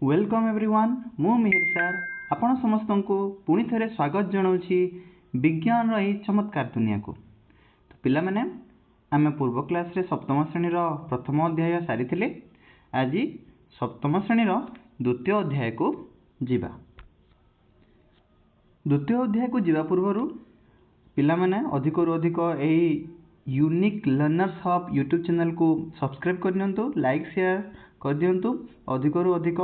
Welcome everyone मु Mihir sir आपण समस्त को पुणी थे स्वागत जनाऊँगी विज्ञान रही चमत्कार दुनिया को। तो पिला माने आम पूर्व क्लास रे सप्तम श्रेणी प्रथम अध्याय सारी आज सप्तम श्रेणी द्वितीय अध्याय को जीवा। द्वितीय अध्याय को जीवा पूर्व पिला माने अधिक रु अधिक यही unique learners hub YouTube channel को सब्सक्राइब करनियंतु, लाइक शेयर कर दियंतु। अधिक रु अधिक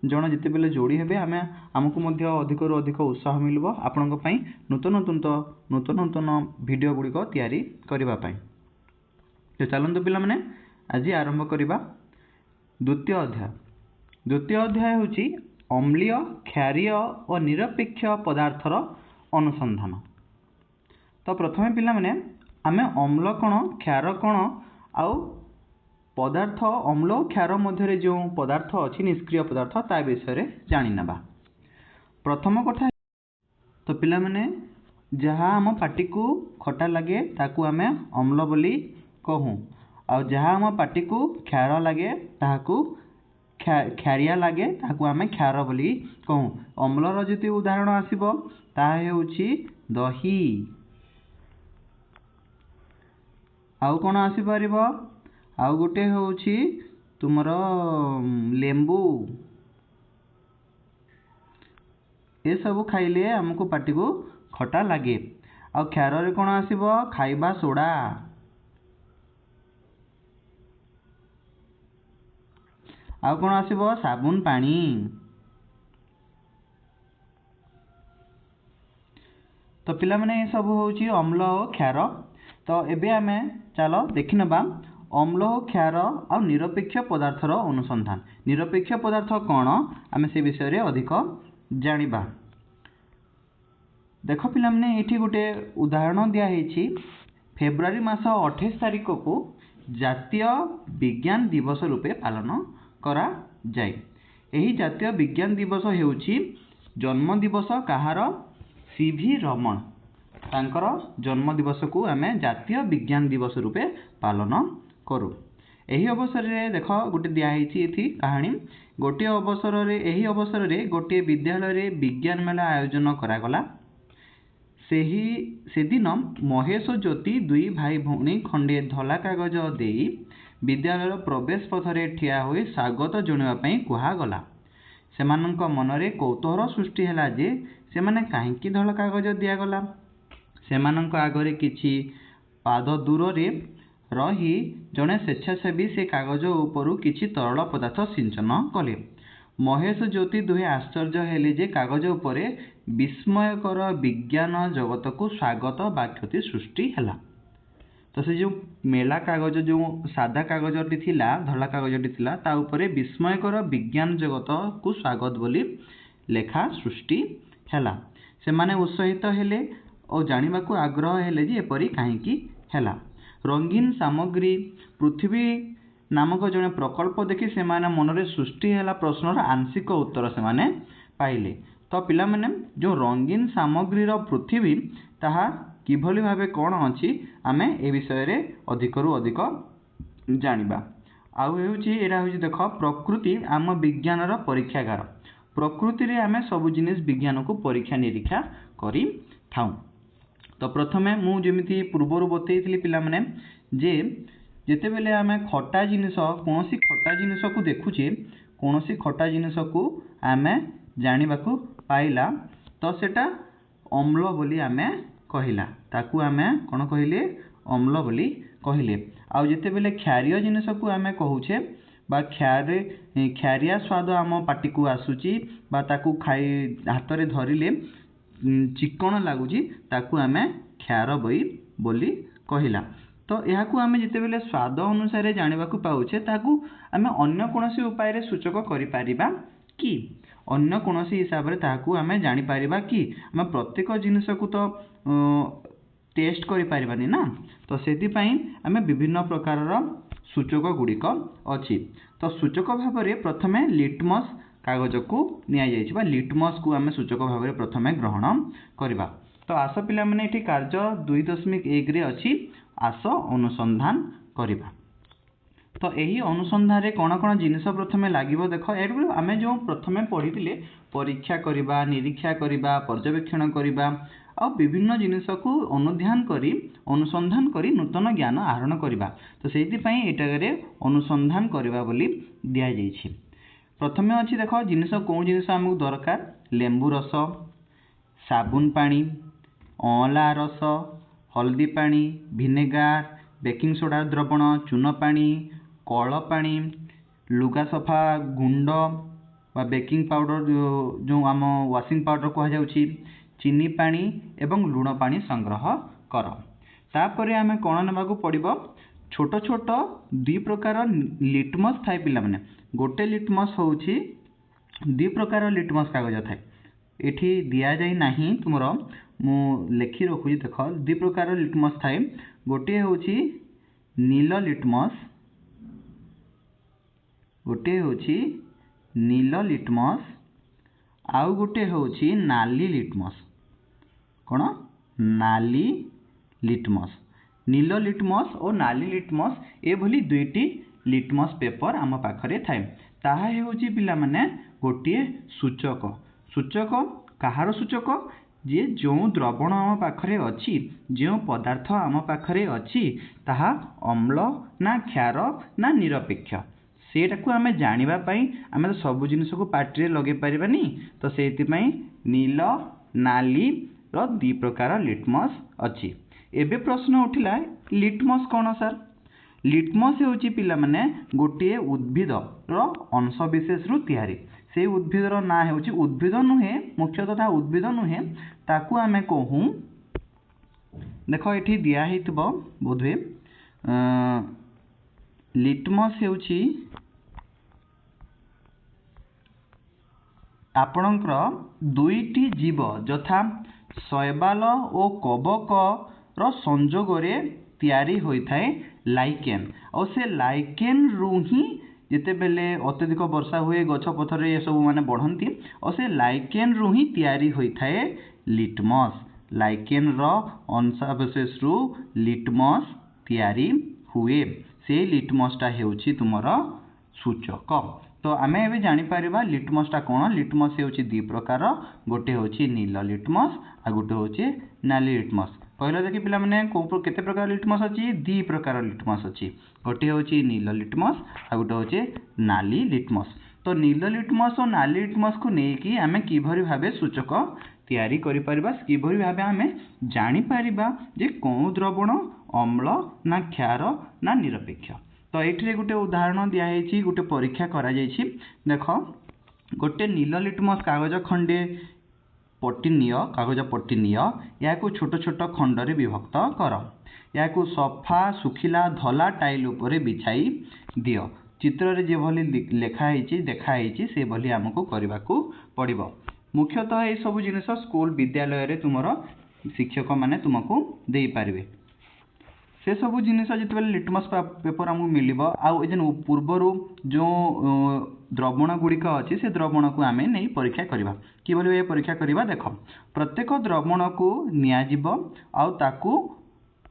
जन जिते बेले जोड़ी हेबे आमको मध्य अधिक रु अधिक उत्साह मिलबो आपनक पई नूतन नूतन वीडियो गुड़िक तैयारी करबा पई। तो चलंतु पिला माने आज आरंभ करबा द्वितीय अध्याय। द्वितीय अध्याय होची अम्लीय, क्षारीय और निरपेक्ष पदार्थर अनुसंधान। तो प्रथमे पिला माने आमे अम्ल कण, क्षार कण आउ पदार्थ अम्ल और क्षार मध्य जो पदार्थ अच्छी निष्क्रिय पदार्थ ता विषय जानी नबा। प्रथम कथा तो पिला माने जहाँ आम पाटी को खटा लगे ताकू आमे अम्ल बोली कहूँ, और जहाँ आम पाटी को क्षार लगे ताकू क्षारिया लगे ताकू आमे क्षार बोली कहूँ। अम्लर जति उदाहरण आसीबो ता हेउछि दही, आउ कौन आसी परिबो, आउ गोटे होउछि तुमर लेंबू। ये सब खाइले हमको पाटी को खटा लगे। आउ क्षार रे कौन आसीबो, खाइबा सोडा। आउ कौन आसीबो, साबुन पानी। तो पिला माने ये सब होउछि अम्ल और क्षार। तो एबे आमे चलो देखि नबा अम्ल और क्षार और निरपेक्ष पदार्थर अनुसंधान। निरपेक्ष पदार्थ कौन आमे से विषय रे अधिक जानिबा। देख पिला माने एठी गोटे उदाहरण दिया हेछि। फेब्रुआरी मास 28 तारिख को जातीय विज्ञान दिवस रूपे पालन करा जाय। एही जातीय विज्ञान दिवस हेउछि जन्म दिवस कहार, सीवी रमण तांकर जन्म दिवस को आमे जातीय विज्ञान दिवस रूपे पालन करू। एही अवसर रे देख गोटे दिया हेछि एथि कहानी। गोटे अवसर रे एही अवसर रे गोटे विद्यालय रे विज्ञान मेला आयोजन करा गला। से दिन महेश और ज्योति दुई भाई भौणी खंडे धला कागज देई विद्यालय प्रवेश पथरे ठिया होई स्वागत जणाइबा पई कुहा गला। सेमानंक मनरे कौतूहल सृष्टि हैला जे सेमाने काहेकि धला कागज दिया गला। सेमानंक आगरे किछि पाद दूर रे रही जड़े स्वेच्छासेवी से कागज उपरू किछि तरल पदार्थ सिंचन कले। महेश ज्योति दुहे आश्चर्य हेले जे कागज उपरे विस्मयकर विज्ञान जगत को स्वागत बाख्यति सृष्टि हैला। तो से जो मेला कागज जो सादा कागजटी थिला, धला कागजटी थिला, ता उपरे विस्मयकर विज्ञान जगत को स्वागत बोली लेखा सृष्टि हैला। से माने उत्साहित हेले और जानिबा को आग्रह हेले जे एपरी काहेकि हैला। रंगीन सामग्री पृथ्वी नामक जने प्रकल्प देखि से माने मनरे सृष्टि हैला प्रश्नर आंशिक उत्तर से माने पाइले। तो पिला माने जो रंगीन सामग्री रो पृथ्वी ताहा किभली भाबे कोन अछि आमे ए विषय रे अधिक रु अधिक जानिबा। आउ हेउछि एरा होछि देखो प्रकृति आम विज्ञान रो परीक्षागार। प्रकृति रे आमे सब जिनिस विज्ञान को परीक्षा निरीक्षा करी थाउ। तो प्रथमे मु जेमिति पूर्वर बतैथिली पिला माने जे जेते बेले आमे खट्टा जिनिस कोनोसी खट्टा जिनिस को देखुचे, कोनोसी खट्टा जिनिस को आमे जानिबा को पाइला तो सेटा अम्ल बोली आमे कहिला। ताकू आमे कोन कहिले, अम्ल बोली कहिले। आ जेते बेले क्षारीय जिनिस को आमे कहूचे बा क्षारिया स्वाद आम पाटी को आसुची बा ताकू खाई हाथ रे धरिले चिकन लगुची ताकू आमे क्षार बई बोली कहिला। तो यहाँ को आमे जिते बेले स्वाद अनुसार जानिबा को पाउचे ताकू आमे अन्य कोनोसी उपाय रे सूचक करि पारिबा कि अन्य कोनोसी हिसाब रे ताकू आमे जानि पारिबा कि आमे प्रत्येक जिनिस को तो टेस्ट करि पारिबानी ना। तो सेति पई आमे विभिन्न प्रकार रो सूचक गुड़िक अछि। तो सूचक भाव में प्रथमे लिटमस कागज को निया जाइछि बा लिटमस को आमे सूचक भाव में प्रथमे ग्रहण करबा। तो आस पिला माने एठी कार्य 2.1 रे अछि, आस अनुसंधान करबा। तो यही अनुसंधान रे कौन कौन जिनिस प्रथमे लागिबो देख एटू आमे जो प्रथमे पढ़िथिले परीक्षा करिबा निरीक्षा करिबा पर्यवेक्षण करिबा आ विभिन्न जिनिस को अनुध्यान करी अनुसंधान करी नूतन ज्ञान आहरण करिबा तो सेति पई एटारे अनुसंधान करिबा बोली दिया जाइछि। प्रथमे अछि देख जिनिस कोन जिनिस हमकु दरकार लेंबू रस साबुन पानी अँला रस हल्दी पानी विनेगार बेकिंग सोडा द्रवण चून पानी कल पानी लुगा सफा गुंड बा बेकिंग पाउडर जो आम वाशिंग पाउडर कह जाउछि चीनी पानी एवं लुण पानी संग्रह कर। तापर आमे कोन नेबाकू पड़िबो छोट छोट दुई प्रकार लिटमस थाए पिला माने गोटे लिटमस होउछि दुई प्रकार लिटमस कागज थाए एठी दिया जाई नाही तुमरो मु लेखि रखुछि देख दुई प्रकार लिटमस थाए गोटे होउछि नील लिटमस गोटे होउछि नील लिटमस आउ गोटे होउछि नाली लिटमस कौन नाली लिटमस नील लिटमस और नाली लिटमस ए भली दुईटी लिटमस पेपर आम पाखरे थाए ताहा हेउछि पिला माने गोटिए सूचक सूचक कहार सूचक जे जो द्रवण आम पाखरे अछि जो पदार्थ आम पाखरे अछि ताहा अम्ल ना क्षार ना निरपेक्ष सेटाकू आमे जानिबा पई आमे तो सब जिनिस को पार्टी रे लगे परिबानी तो सेति पई नील नाली रो दी प्रकार लिटमस अछि। एबे प्रश्न उठिला लिटमस कोन सर लिटमस होउछि पिला माने गोटिए उद्भिद रो अंश विशेष रु तयारी से उद्भिद रो ना होउछि उद्भिद नुहे मुख्यतः उद्भिद नुहे ताकू आमे कहूँ देखो एठी दिया हेतबो बोधवे लिटमस होउछि आपणकर दुईटी जीव यथा शैवाल और कवक रो संजोग रे तयारी होई थाए लाइकेन और से लाइकेन रु ही जिते बेले अत्यधिक वर्षा हुए गछ पथर ये सब माने बढ़ंती और से लाइकेन रु ही तयारी होई थाए लिटमस लाइकेन रो अंशविशेष रु लिटमस तयारी हुए से लिटमसटा हेउछि तुमर सूचक। तो आमे एबे जानि परिबा लिटमसटा कोन लिटमस हेउछि दी प्रकार गोटे होछि नील लिटमस आ गोटे होछि नाली लिटमस कहले देखि पिला माने केते प्रकार लिटमस अछि दी प्रकार लिटमस अछि गोटे होछि नील लिटमस आ गोटे होछि नाली लिटमस। तो नील लिटमस और नाली लिटमस को नेकी आमे किभरि भाबे सूचक तयारी करि परिबा किभरि भाबे आमे जानि परिबा जे कोन द्रवण अम्ल ना क्षार ना निरपेक्ष। तो एठी गोटे उदाहरण दिया हेछि गोटे परीक्षा करा जायछि देखो गोटे नील लिटमस कागज खंडे पट्टी कागज पट्टी या को छोट छोट खंड रे विभक्त कर या को सफा सुखिला धला टाइल उपरे बिछाई दियो चित्र रे जे भली लेखा हेछि देखा हेछि से भली हमको करबा को पड़िबो। मुख्यतः ए सब जिनिस स्कूल विद्यालय रे तुमरो शिक्षक माने तुमको देई पारिबे से सब जिनिस जिते लिटमस पेपर आमको मिलिबो आउ एजन पूर्वरु जो द्रवण गुड़िक अच्छी से द्रवण को आमे नहीं परीक्षा करबा कि बोले ये परीक्षा करबा देख प्रत्येक द्रवण को निया जिवो आउ ताकू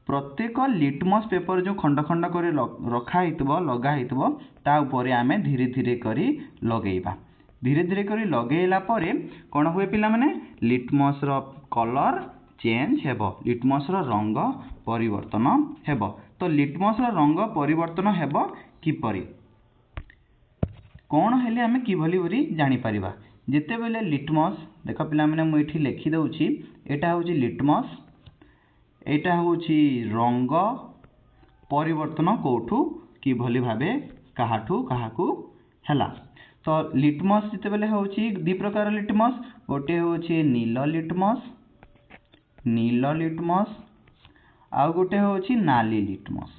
प्रत्येक लिटमस पेपर जो खंड खंड कर रखा हितबो लगा हितबो ता ऊपर आमे धीरे धीरे करी लगेइबा धीरे धीरे करी लगेइला परे कोन हुए पिला माने लिटमस रो कलर चेंज हेबो लिटमस रो रंग परिवर्तन हेबो। तो लिटमस रो रंग परिवर्तन हेबो किपरि कोन हेले हमें किभली बरी जानि परिबा जेते बेले लिटमस देखो पिला माने मु एठी लिखि दउची एटा होची लिटमस एटा होची रंग परिवर्तन कोठू किभली भाबे काहाठू काहाकू हैला। तो लिटमस जेते बेले होची दी प्रकार लिटमस गोटे होची नील लिटमस आउ गोटे होची नाली लिटमस।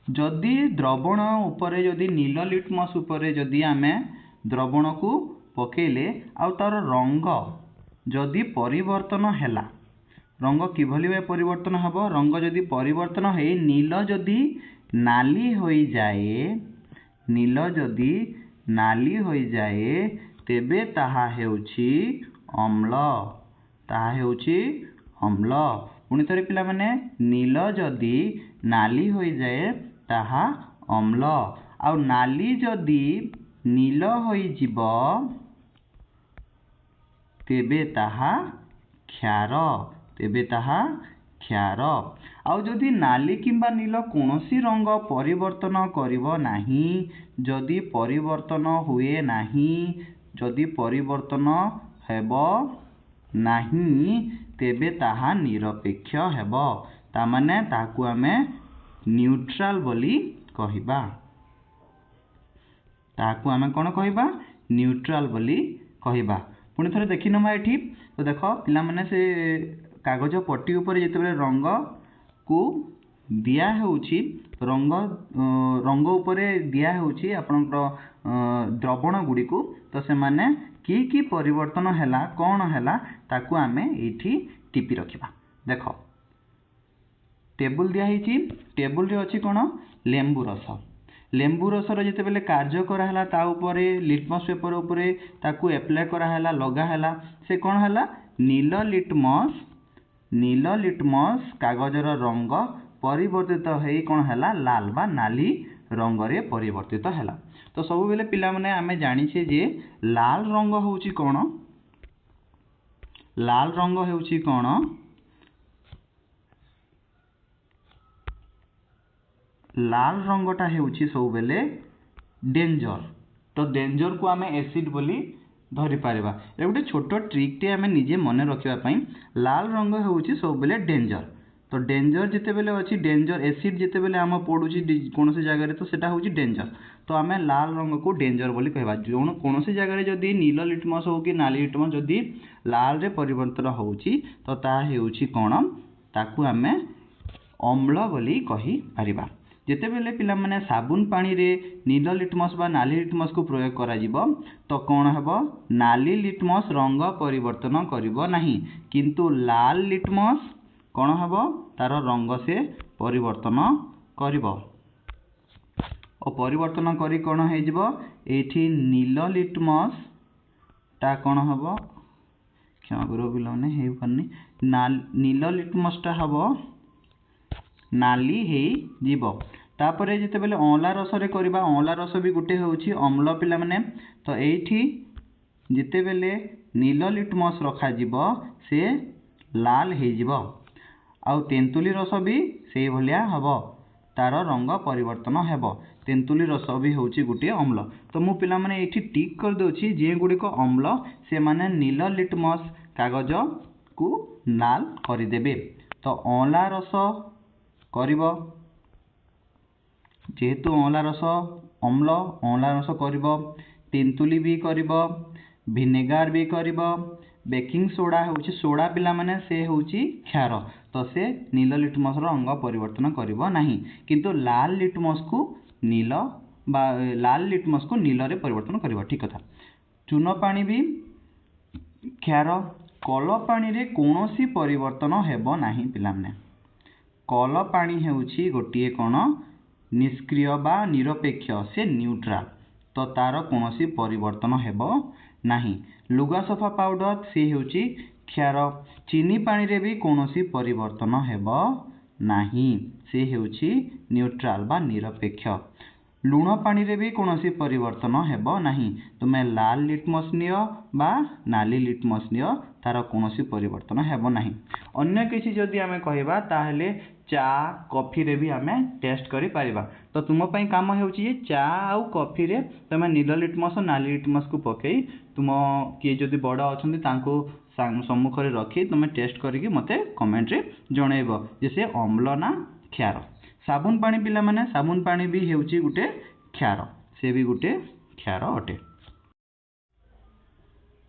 जदि द्रवण उपरे जदि नील लिटमस उपरे जदि आमे द्रवण को पकेले आउ तार रंग जदि परिवर्तन हैला रंग किभली भाबे परिवर्तन हबो रंग जदि परिवर्तन हे नील जदि नाली होई जाए तेबे ताहा हेउची अम्ल पुणी थरे पिला माने नील जदि नाली हो जाए ताहा अम्ल आउ नाली जदि नील हो तेबे ताहा क्षार आउ जदि नाली किंबा नील कोनोसी रंग परिवर्तन करिवो नाही जदि परिवर्तन हुए नाही जदि परिवर्तन हेबो नाही तेबे ताहा निरपेक्ष हेबो तामाने ताकू आमे न्यूट्रल बोली कहिबा ताकू आमे कोन कहिबा न्यूट्रल बोली कहिबा पुणी थरे देखि नबा एठी तो देखो पिला माने से कागज पट्टी ऊपर जेतेबेले रंग को दिया होउची रंग ऊपर दिया होउची आपनकर द्रवण गुडी को तो से माने की परिवर्तन हैला कोन हैला ताकू आमे एठी टिपी रखिबा देखो टेबुल दिया हिची टेबुल रे अछि कोन लेंबू रस रो जेतेबेले कार्य करा हला ता ऊपर लिटमस पेपर ऊपर ताकू अप्लाई करा हला लगा हला से कोन हला नील लिटमस कागजर रंग परिवर्तित हेई कोन हला लाल बा नाली रंग रे परिवर्तित हला तो सब बेले पिला माने आमे जानि छे जे लाल रंग होउची कोन लाल रंग होउची कोन लाल रंगटा हेउची सब बेले डेंजर तो डेंजर को आमे एसिड बोली धरि पारिबा ए गोटे छोटो ट्रिक टे आमे निजे मने रखिबा पई लाल रंग हेउची सब बेले डेंजर तो डेंजर जेते बेले अछि डेंजर एसिड जेते बेले हम पडुची कोनोसी जगह रे तो सेटा होउची डेंजर तो आमे लाल रंग को डेंजर बोली कहबा जोन कोनोसी जगह रे जदी नील लिटमस हो कि नाली लिटमस जदी लाल रे परिवर्तन होउची तो ता हेउची कोन ताकू आमे अम्ल बोली कहि पारिबा जेते बेले पिला माने साबुन पानी रे नील लिटमस बा नाली लिटमस को प्रयोग करा जिवो तो कोन हबो नाली लिटमस रंग परिवर्तन करिवो नाही किंतु लाल लिटमस कोन हबो तार रंग से परिवर्तन करिवो ओ परिवर्तन करी कोन हे जिवो एठी नील लिटमस ता कोन हबो क्षमा करो पिला माने हे परनी नील लिटमस ता हबो नाली हे जीवो तापरे जेते बेले अँला रस रे करबा अँला रस भी गुटे होउची अम्ल पिला माने तो एठी जेते बेले नील लिटमस रखा जीवो से लाल हे जीवो आउ तेंतुली रस भी सेही भलिया हबो तार रंग परिवर्तन हेबो तेंतुली रस भी होउची गुटे अम्ल तो मु पिला माने एठी टिक कर दोची जे गुडी को अम्ल से माने नील लिटमस कागज को लाल करि देबे तो अँला रस करिवो जेहेतु अँला रस अम्ल अँला रस करिवो तेंतुली भी करिवो विनेगार भी करिवो बेकिंग सोडा होउची सोडा पिला माने से होउची क्षार तो से नील लिटमस रंग परिवर्तन करिवो नाही किंतु लाल लिटमस को नील बा लाल लिटमस को नील रे परिवर्तन करिवो ठीक कथा चून पानी भी क्षार कल पानी रे कोनोसी परिवर्तन हेबो नाही पिला माने कल पानी हेउची गोटिए कोन निष्क्रिय बा निरपेक्ष से न्यूट्रल तो तार कोनोसी परिवर्तन हेबो नाही लुगा सफा पाउडर से हेउची क्षार चीनी पानी रे भी कोनोसी परिवर्तन हेबो नाही से हेउची न्यूट्रल बा निरपेक्ष लुण पानी रे भी कोनोसी परिवर्तन हेबो नाही तुमे लाल लिटमस नियो बा नाली लिटमस नियो तार कोनोसी परिवर्तन हेबो नाही अन्य किछि जदि आमे कहिबा ताहेले चा कॉफी रे भी आमे टेस्ट करि पारिबा तो तुम पई काम हेउची जे चा आउ कॉफी रे तमे नील लिटमस नाली लिटमस को पकेई तुम के जदि बड़ अछंती तांको सम्मुख रे रखी तुम टेस्ट करिकि मते कमेंट रे जणैबो जे से अम्ल ना क्षार साबुन पानी पिला माने साबुन पानी भी हेउची गुटे क्षार से भी गुटे क्षार अटे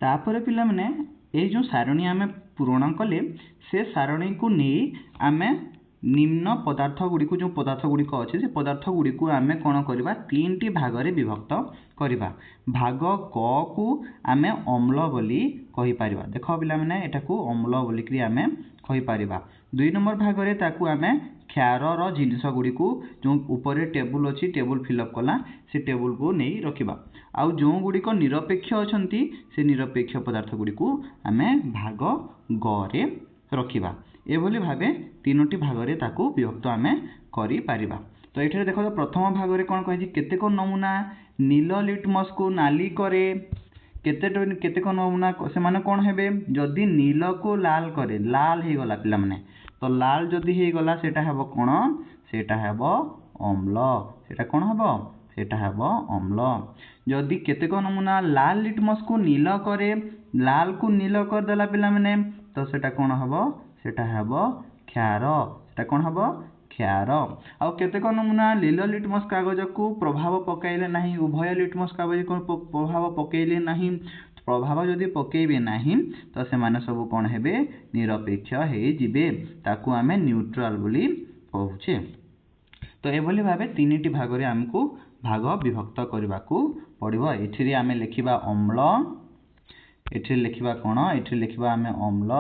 तापरे पिला माने ए जो सारणी आमे पूर्ण कले से सारणी को नै आमे निम्न पदार्थ गुडी को जो पदार्थ गुडी को अछि से पदार्थ गुडी को आमे कोन करबा तीन टी भाग रे विभक्त करबा भाग क को आमे अम्ल बोली कहि पारिबा देखो पिला माने एटा को अम्ल बोली कि आमे कहि पारिबा दुई नंबर भाग रे ताकू आमे क्षार रो जिनिस गुडी को जो ऊपर टेबुल अछि टेबुल फिल अप कला से टेबुल को नै रखिबा आउ जो गुडी को निरपेक्ष अछंती से निरपेक्ष पदार्थ गुडी को आमे भाग ग रे रखिबा एभली भावे तीनोटी भागरे ताकू विभक्त आमे करि पारिबा। तो ये देखो प्रथम भाग कौन कही केतेक नमूना नील लिटमस को नाली करे केतेक नमूना से माने कौन हेबे जदि नील को लाल करे लाल हे गला पिला माने तो लाल जदि हे गला सेटा हेबो कोन सेटा हेबो अम्ल सेटा कोन हेबो सेटा हेबो अम्ल। जदि केतेक नमूना लाल लिटमस को नील करे लाल को नील कर देला पिला माने तो सेटा कोन हेबो सेटा हेबो क्षार सेटा कोन हेबो क्षार। आउ केतेक नमूना नील लिटमस कागज को प्रभाव पकाइले नाही उभय लिटमस कागज को प्रभाव पकाइले नाही प्रभाव जदि पकेइबे नाही तो से माने सब कोन हेबे निरपेक्ष हे जिबे ताकू आमे न्यूट्रल बोली कहूचे। तो एभली भाबे तीनटी भागरे हमकु भाग विभक्त करबाकू पड़िबो। एथिरे आमे लिखिबा अम्ल एथिरे लिखिबा कोन एथिरे लिखिबा आमे अम्ल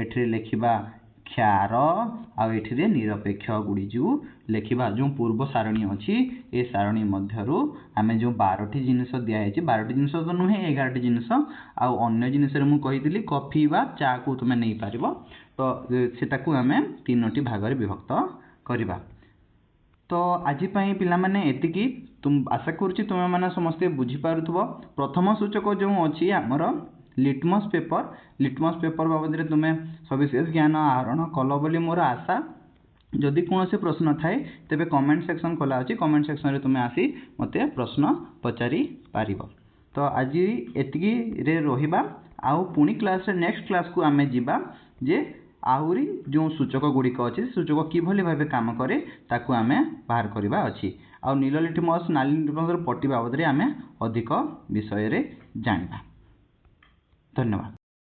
एथिरे लिखिबा क्षार आ एथिरे निरपेक्ष गुडी जो लिखिबा जो पूर्व सारणी अछि ए सारणी मध्यरु आमे जो 12टी जिनिस दिया है 12टी जिनिस तो नुहे 11टी जिनिस आ अन्य जिनिस रे मु कहिदिली कॉफी बा चा को तुमे नै पारिबो तो सेटाकू आमे तीनोटी भागरे विभक्त करिबा। तो आज पई पिला माने एतिकी तुम आशा करूची तुमे माने समस्त बुझी पारुथबो। प्रथम सूचक जो अछि हमर लिटमस पेपर बाबद रे तुमे सविशेष ज्ञान आहरण कल बोली मोर आशा। जदि कौन से प्रश्न थाए तेबे कमेंट सेक्शन खोला अछि कमेंट सेक्शन रे तुमे आसी मते प्रश्न पचारि पारिबो। तो आज एतिकी रे रहिबा आउ पुनी क्लास रे नेक्स्ट क्लास को आमे जिबा जे आहुरी जो सूचक गुड़िक अच्छे सूचक किभली भाबे काम करे ताकू आमे बाहर करबा अछि। आउ नील लिटमस नाली लिटमस पट्टी बाबद रे आमे अधिक विषय रे जानिबा। धन्यवाद।